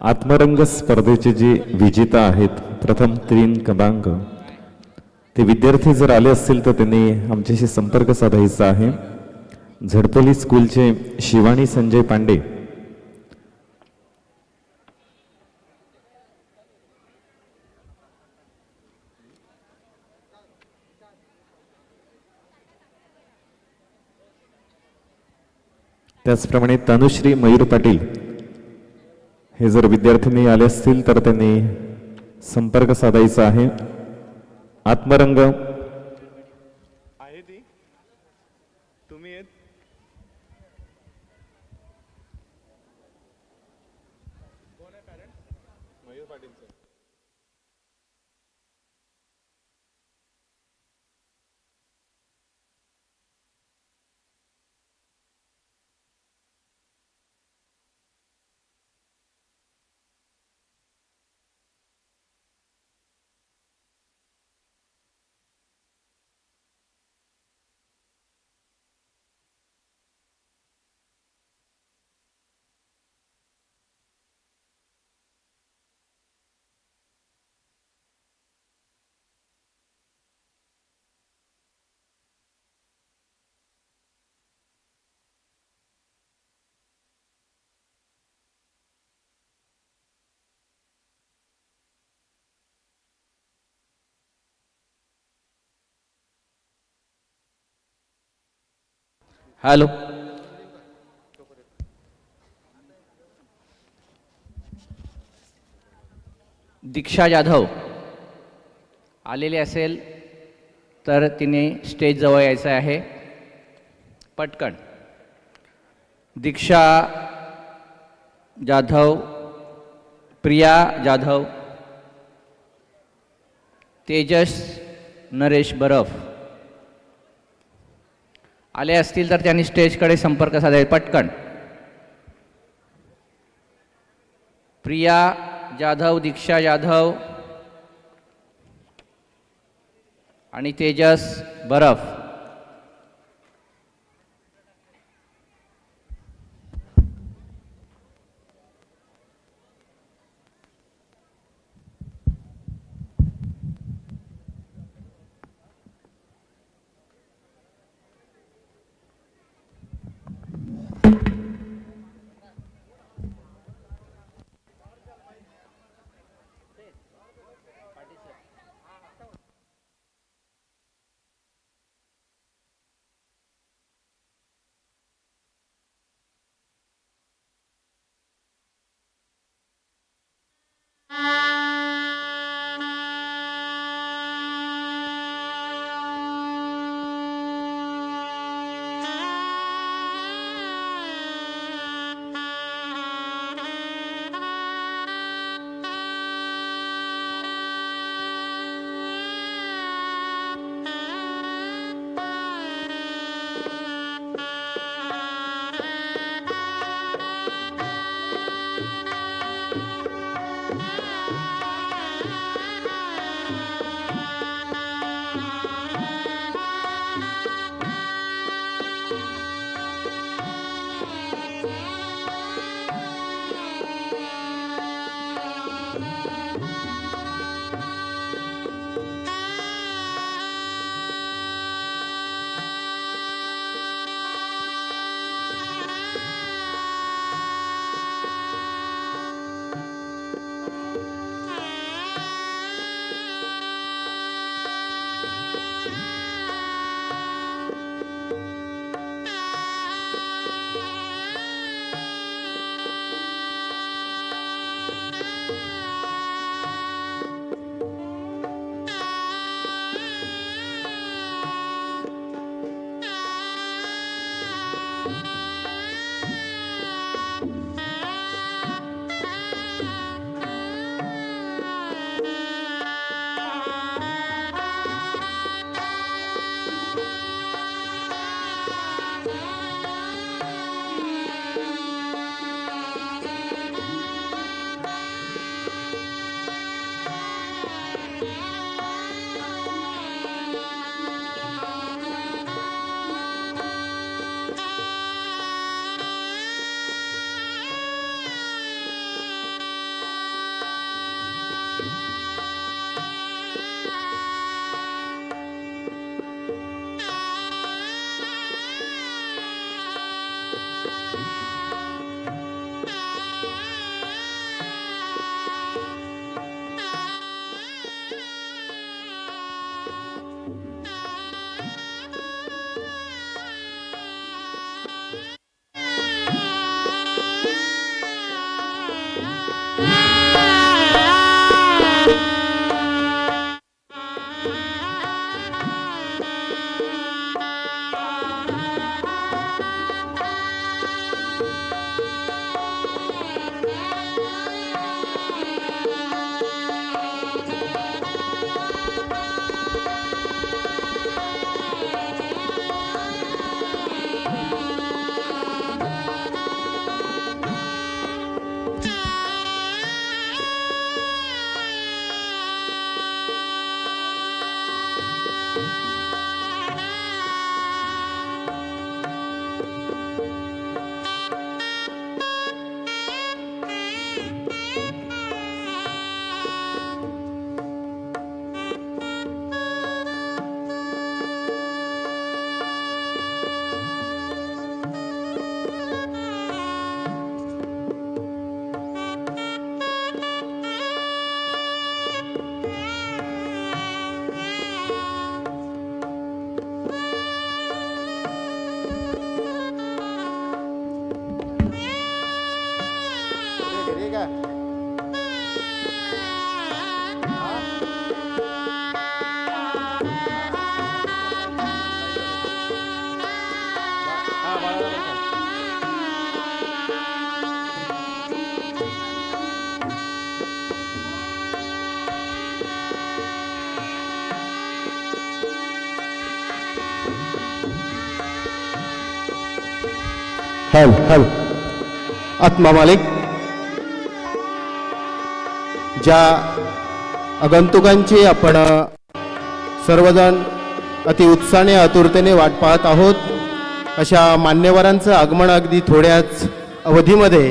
आत्मरंग स्पर्धेचे जे विजेता आहेत प्रथम 3 क्रमांक ते विद्यार्थी जर आले असतील तर त्यांनी आमच्याशी संपर्क साधायचा आहे। झडपोली स्कूलचे शिवानी संजय पांडे, त्याचप्रमाणे तनुश्री मयूर पाटील हे जर विद्यार्थी आले असतील तर त्यांनी संपर्क साधायचा आहे। आत्मरंग आहे ती तुम्ही येत कोण आहे parents Mayur Patil sir. Hello, Diksha Jadhav आलेली असेल तर तिने स्टेज जवळ यायचं आहे पटकन। दीक्षा जाधव, प्रिया जाधव, तेजस नरेश बरफ आले असतील तर त्यांनी स्टेजकडे संपर्क साधायचा पटकन। प्रिया जाधव, दीक्षा जाधव आणि तेजस बरफ। हल हल आत्मा मालिक, ज्या आगंतुकांची आपण सर्वजण अति उत्साहाने आतुरतेने वाट पाहत आहोत, अशा मान्यवरांचं आगमन अगदी थोड्याच अवधीमध्ये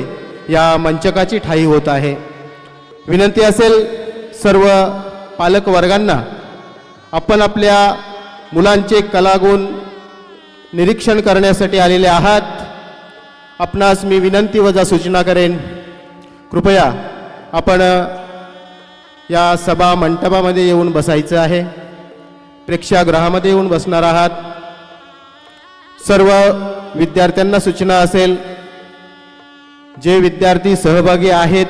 या मंचकाची ठाई होत आहे. विनंती असेल सर्व पालक वर्गांना, आपण आपल्या मुलांचे कलागुण निरीक्षण करण्यासाठी आलेले आहात. आपणास मी विनंती वजा सूचना करेन, कृपया आपण या सभा मंडपामध्ये येऊन बसायचं आहे. प्रेक्षागृहामध्ये येऊन बसणार आहात. सर्व विद्यार्थ्यांना सूचना असेल, जे विद्यार्थी सहभागी आहेत,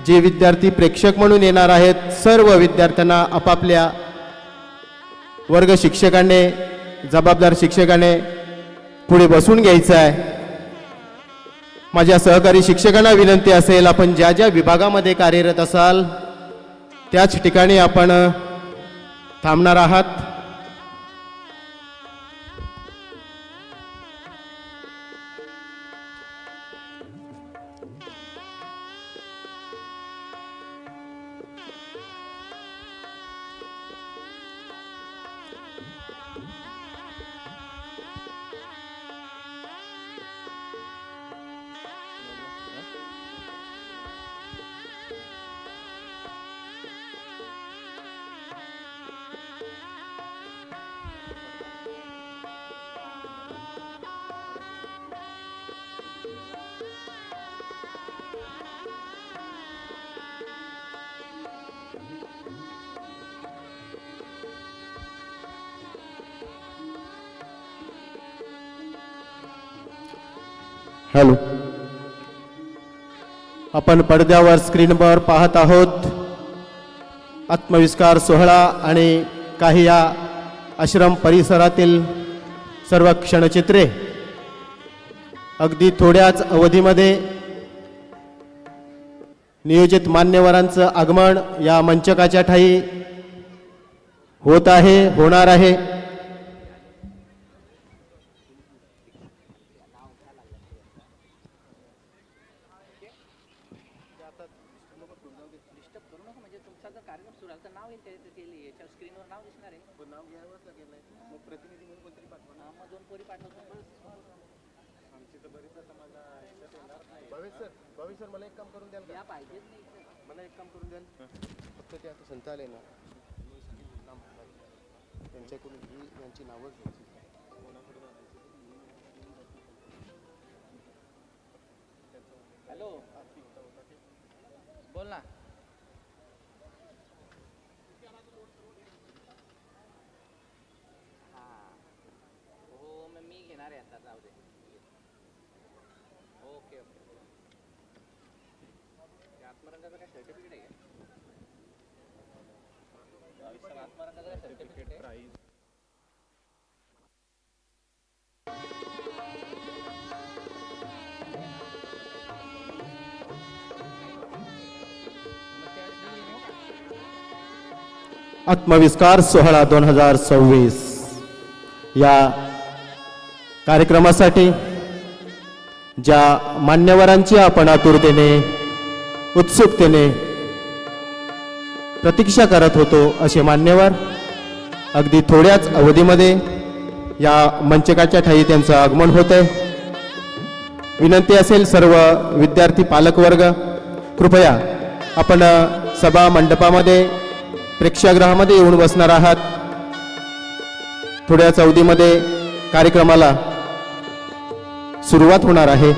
जे विद्यार्थी प्रेक्षक म्हणून येणार आहेत, सर्व विद्यार्थ्यांना आपापल्या वर्ग शिक्षकाने, जबाबदार शिक्षकाने पुढे बसून घ्यायचं आहे. माझ्या सहकारी शिक्षकांना विनंती असेल, आपण ज्या ज्या विभागामध्ये कार्यरत असाल त्याच ठिकाणी आपण थांबणार आहात. हॅलो, आपण पडद्यावर स्क्रीनवर पाहत आहोत आत्मविस्कार सोहळा आणि काही या आश्रम परिसरातील सर्व क्षणचित्रे. अगदी थोड्याच अवधीमध्ये नियोजित मान्यवरांचं आगमन या मंचकाच्या ठाई होत आहे, होणार आहे. सर मला एक काम करून द्याल का? मला एक काम करून द्याल, फक्त ते आता संत आले ना, त्यांच्याकडून ही यांची नावं घ्यायची. हॅलो, बोल ना. हो, मग मी घेणार आहे आता, जाऊ दे. Okay okay. आत्मरंगाचं काय सर्टिफिकेट आहे का? आत्मरंगाचं काय सर्टिफिकेट आहे? प्राईज आत्मविस्कार सोहळा 2026 या कार्यक्रमासाठी ज्या मान्यवरांची आपण आतुरतेने, उत्सुकतेने प्रतीक्षा करत होतो, असे मान्यवर अगदी थोड्याच अवधीमध्ये या मंचकाच्या ठाई त्यांचं आगमन होतंय. विनंती असेल सर्व विद्यार्थी पालक वर्ग, कृपया आपण सभा मंडपामध्ये, प्रेक्षागृहामध्ये येऊन बसणार आहात. थोड्याच अवधीमध्ये कार्यक्रमाला सुरुवात होणार आहे.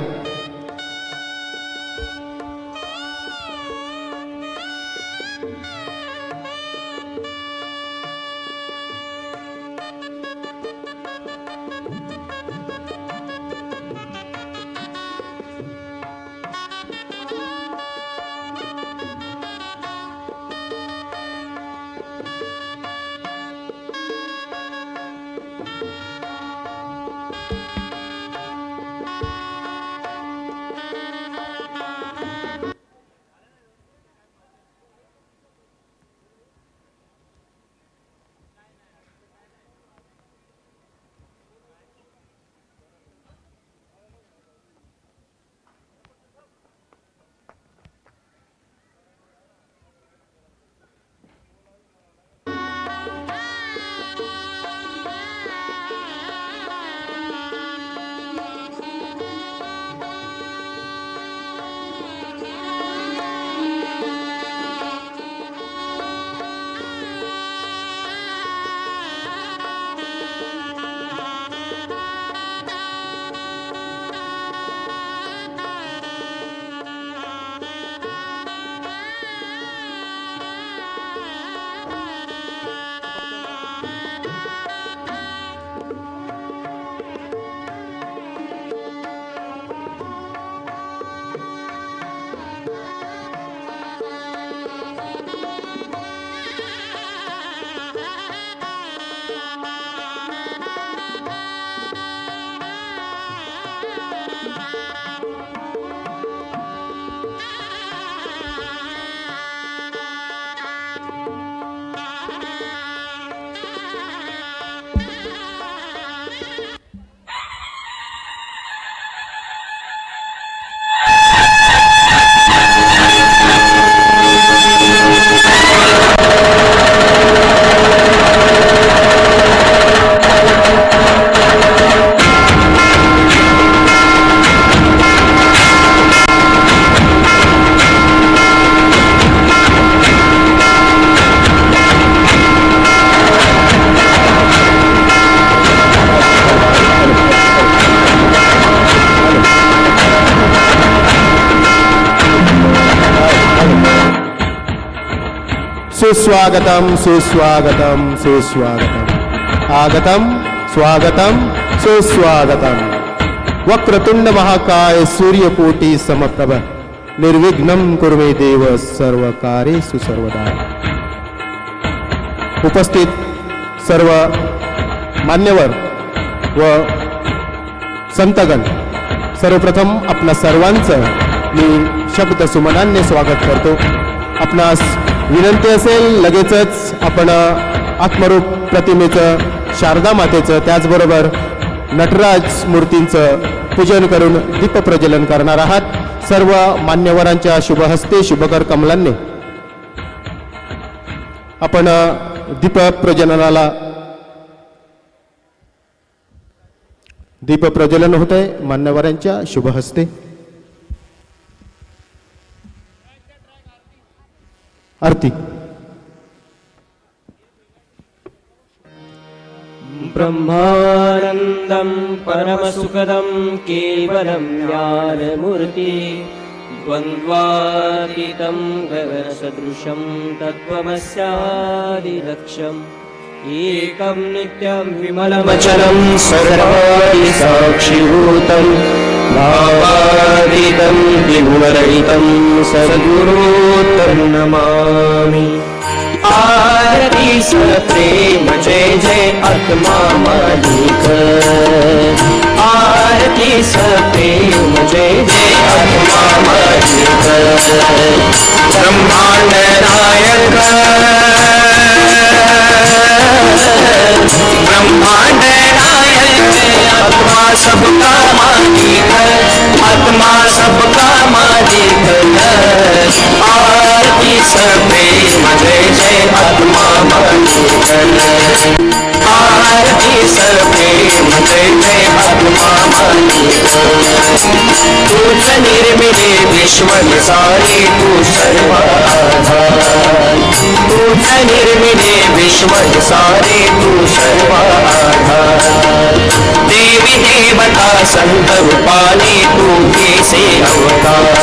सुस्वागतम सुस्वागतम सुस्वागतम आगतम स्वागतम सुस्वागतम वक्रतुंड महाकाय सूर्यकोटी समप्रभ निर्विघ्नं कुर्मे देव सर्व कार्येषु सर्वदा. उपस्थित सर्व मान्यवर व संतगण, सर्वप्रथम आपल्या सर्वांचं मी शब्द सुमनांनी स्वागत करतो. आपणास विनंती असेल लगेचच आपण आत्मरूप प्रतिमेचं, शारदा मातेचं, त्याचबरोबर नटराज मूर्तींचं पूजन करून दीप प्रज्वलन करणार आहात. सर्व मान्यवरांच्या शुभ हस्ते शुभकर कमलांनी आपण दीप प्रज्वलन होत आहे मान्यवरांच्या शुभ हस्ते. आरती. ब्रह्मानन्दं परमसुखदं केवलं ज्ञानमूर्ति द्वन्द्वातीतं गगनसदृशं तत्त्वमस्यादिलक्ष्यम् एकं नित्यं विमलमचलं सर्वाणि साक्षिभूतं भावातीतं विगुणरहितं सद्गुरुं नमामि. आरती प्रेम जय जय आत्मा मालिक. आरती प्रेम जय जय आत्मा मालिक. ब्रह्मांड नायक ब्रह्मांड नायक आत्मा सबका मालिक. आत्मा सबका मालिक. आरती प्रेम जय जय आत्मा मालिक. आरती प्रेम जय जय आत्मा मालिक. तूच निर्मिले विश्व सारे तू सर्वाधार. तूच निर्मिले विश्व सारे तू सर्वाधार. देवी देवता संत रूपाने तू कैसे अवतार.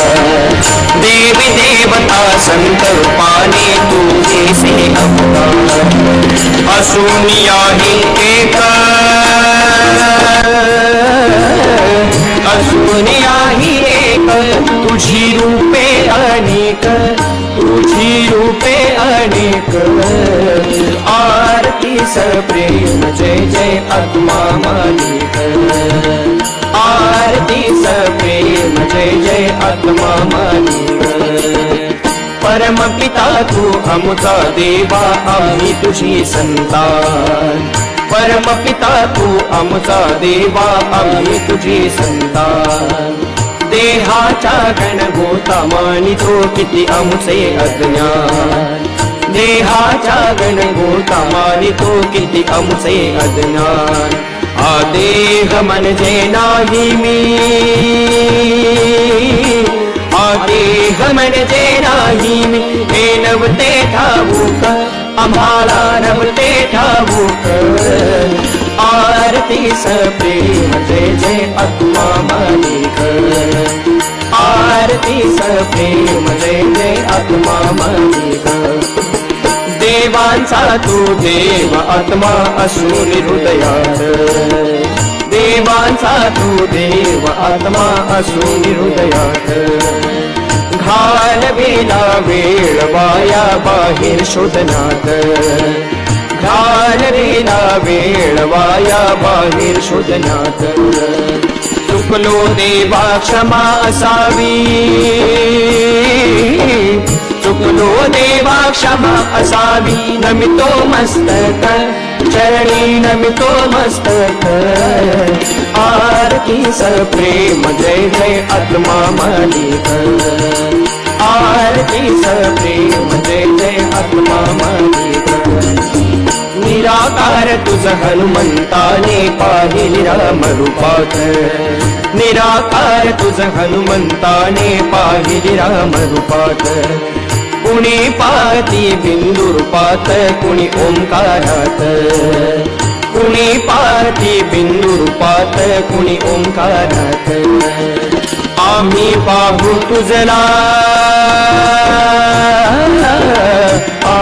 देवी देवता संत रूपाने तू कैसे अवतार. असुनियाही एक असुनियाही एक तुझी रूपे अनेक. तुझी रूपे अनेक. आरती प्रेम जय जय आत्मा मालिक. आरती प्रेम जय जय आत्मा मालिक. परम पिता तू आमचा देवा आम्ही तुझी संतान. परम पिता तू आमचा देवा आम्ही तुझी संतान. देहाच्या गणगोता मानितो किती आमचे अज्ञान. देहाच्या गणगोता मानितो किती आमचे अज्ञान. हा देह म्हणजे नाही मी. हा देह म्हणजे नाही मी. हे नवते ठाऊक आम्हाला नवते ठाऊक. आरती प्रेम जय जय आत्मा मालिक. आरती प्रेम जय जय आत्मा मालिक. देवांचा तू देव आत्मा असून हृदयात. देवांचा तू देव आत्मा असून हृदयात. घालविला वेळ वाया बाहेर शोधनात. घालविला वेळ वाया बाहेर शोधनात. चुकलो देवा क्षमा असावी. चुकलो देवा क्षमा असावी. नमितो मस्तक चरणी नमितो मस्तक. आरती प्रेम जय जय आत्मा मालिक. आरती प्रेम जय जय आत्मा मालिक. निराकार तुझ हनुमंताने पाहिले रामरूपात. निराकार तुझ हनुमंताने पाहिले रामरूपात. कुणी पाहती बिंदू रूपात कुणी ओंकारात. कुणी पाहती बिंदू रूपात कुणी ओंकारात. आम्ही पाहू तुझला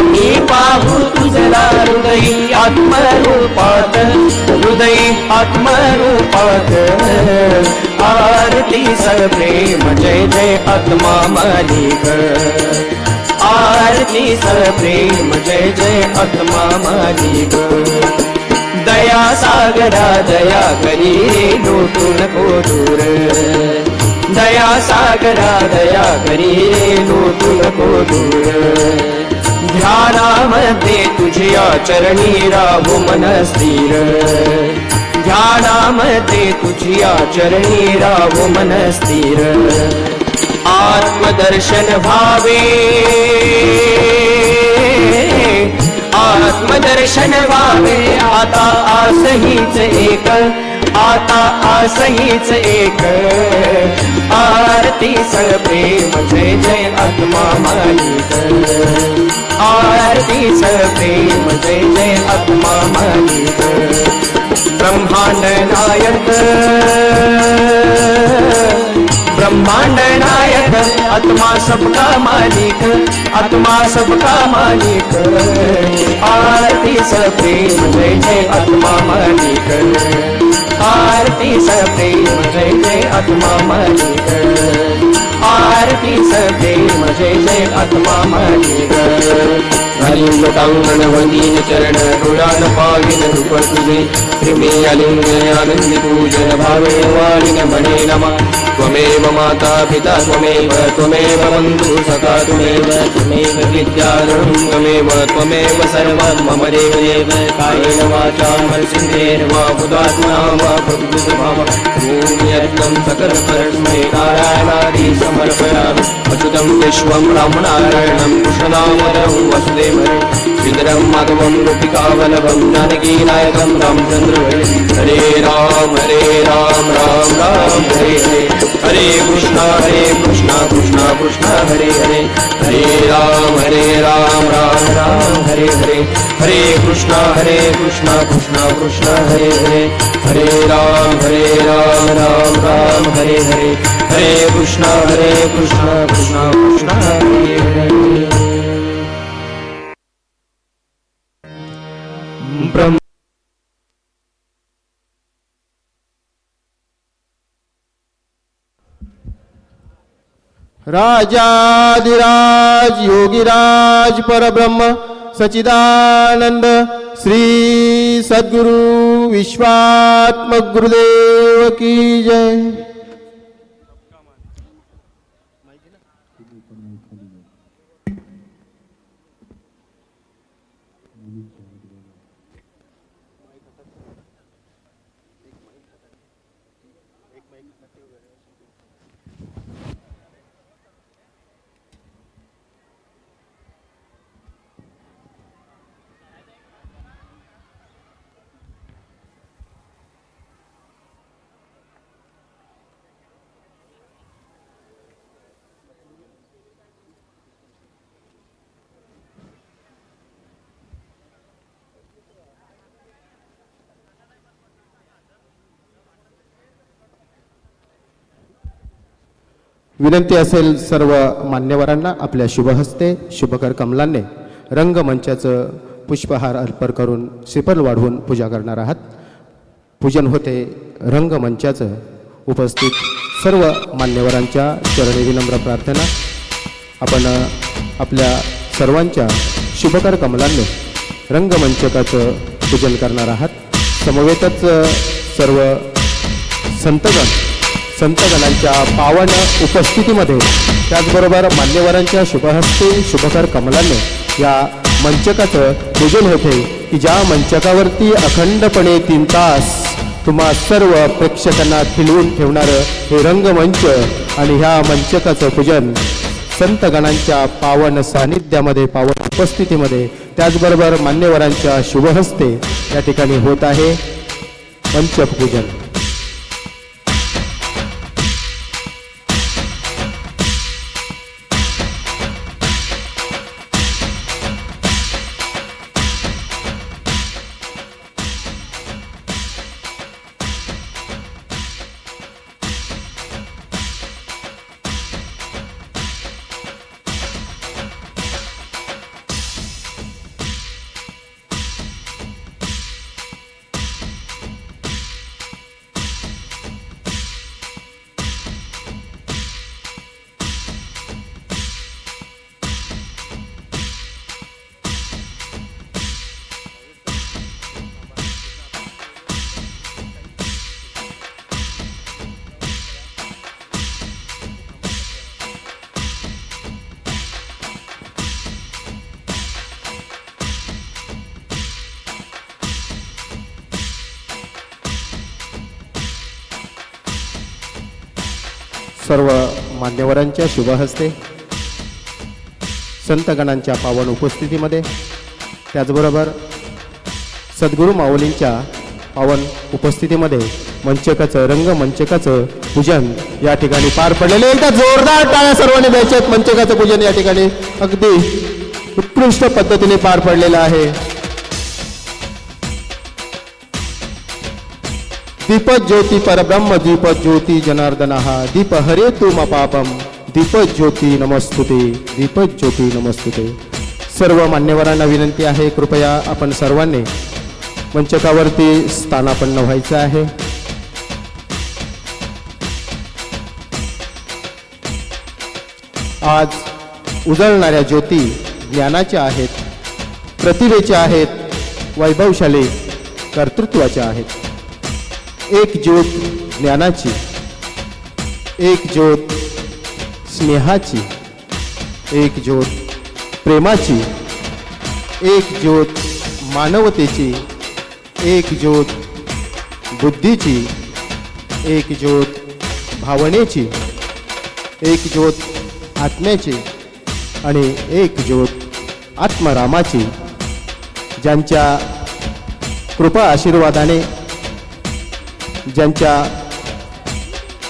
आम्ही पाहू तुझला हृदयी आत्मरूपात, हृदयी आत्मरूपात. आरती प्रेम जय जय आत्मा मालिक, आरती प्रेम जय जय आत्मा मालिक. दया सागरा दया करी लोटू नको दूर, दया सागरा दया करी लोटू नको दूर. ध्यानामध्ये तुझ्या चरणी राहू मन स्थिर, ध्यानामध्ये तुझ्या चरणी राहू मन स्थिर. आत्मदर्शन भावे, आत्मदर्शन व्हावे आता आसहीच एक, आता आसहीच एक. आरती प्रेम जय जय आत्मा मालिक, आरती प्रेम जय जय आत्मा मालिक. ब्रह्मांड नायक, ब्रह्मांड नायक आत्मा सबका मालिक, आत्मा सबका मालिक. आरती प्रेम जय जय आत्मा मालिक, आरती प्रेम जय जय आत्मा मालिक, आरती प्रेम जय जय आत्मा मालिक. हरी लोटांगण चरण रुडान पाविन रूप तुझे, प्रेमे अलिंग आनंदी पूजन भावे वाणिन म्हणे नमः. त्वमेव माता पिता त्वमेव, त्वमेव बन्धु सखा त्वमेव, त्वमेव विद्याधरं त्वमेव, त्वमेव सर्वं मम देव देव. कायेन वाचा मनसेन्द्रियेर्वा बुद्धात्मना वा प्रकृतिस्वभाव यत्नं सकलपरस्मै नारायणादि समर्पयामि. अच्युतं विश्वं रामनारायणं कृष्णदामोदरं वसुदेवं श्रीधरं माधवं गोपिकावल्लभं जानकीनायकं रामचन्द्रं. हरे राम राम राम हरे हरे. हरे कृष्णा कृष्णा कृष्णा हरे हरे. हरे राम राम राम हरे हरे. हरे कृष्णा कृष्णा कृष्णा हरे हरे. हरे राम राम राम हरे हरे. हरे कृष्णा कृष्णा कृष्णा हरे हरे. ब्रह्म राजाधिराज योगीराज परब्रह्म सच्चिदानंद श्री सद्गुरु विश्वात्मक गुरुदेव की जय. विनंती असेल सर्व मान्यवरांना आपल्या शुभहस्ते शुभकर कमलांनी रंगमंचाचं पुष्पहार अर्पण करून श्रीफल वाढवून पूजा करणार आहात. पूजन होते रंगमंचाचं. उपस्थित सर्व मान्यवरांच्या चरणी विनम्र प्रार्थना. आपण आपल्या सर्वांच्या शुभकर कमलांनी रंगमंचकाचं पूजन करणार आहात. समवेतच सर्व संतगणांच्या पावन उपस्थितीमध्ये त्याचबरोबर मान्यवरांच्या शुभहस्ते शुभकर कमलाने या मंचकाचं पूजन होते की ज्या मंचकावरती अखंडपणे 3 तास तुम्हा सर्व प्रेक्षकांना खिलवून ठेवणारं हे रंगमंच आणि ह्या मंचकाचं पूजन संतगणांच्या पावन सानिध्यामध्ये पावन उपस्थितीमध्ये त्याचबरोबर मान्यवरांच्या शुभहस्ते या ठिकाणी होत आहे मंचपूजन. सर्व मान्यवरांच्या शुभ हस्ते संतगणांच्या पावन उपस्थितीमध्ये त्याचबरोबर सद्गुरू माऊलींच्या पावन उपस्थितीमध्ये मंचकाचं रंगमंचकाचं पूजन या ठिकाणी पार पडलेले. एकदा जोरदार टाळ्या सर्वांनी द्यायच्यात. मंचकाचं पूजन या ठिकाणी अगदी उत्कृष्ट पद्धतीने पार पडलेलं आहे. दीपक ज्योती परब्रह्म दीपक ज्योती जनार्दनः दीप हरे तुम पापम दीपक ज्योती नमस्तुते दीपक ज्योती नमस्तुते. सर्व मान्यवरांना विनंती आहे, कृपया आपण सर्वांनी मंचकावरती स्थानापन्न व्हायचं आहे. आज उजळणाऱ्या ज्योती ज्ञानाच्या आहेत, प्रतिभेच्या आहेत, वैभवशाली कर्तृत्वाच्या आहेत. एक ज्योत ज्ञानाची, एक ज्योत स्नेहाची, एक ज्योत प्रेमाची, एक ज्योत मानवतेची, एक ज्योत बुद्धीची, एक ज्योत भावनेची, एक ज्योत आत्म्याची आणि एक ज्योत आत्मरामाची. ज्यांच्या कृपा आशीर्वादाने, ज्यांच्या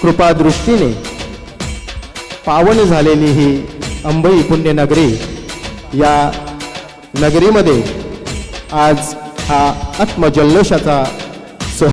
कृपादृष्टीने पावन झालेली ही अंबई पुण्यनगरी, या नगरीमध्ये आज हा आत्मजल्लोषाचा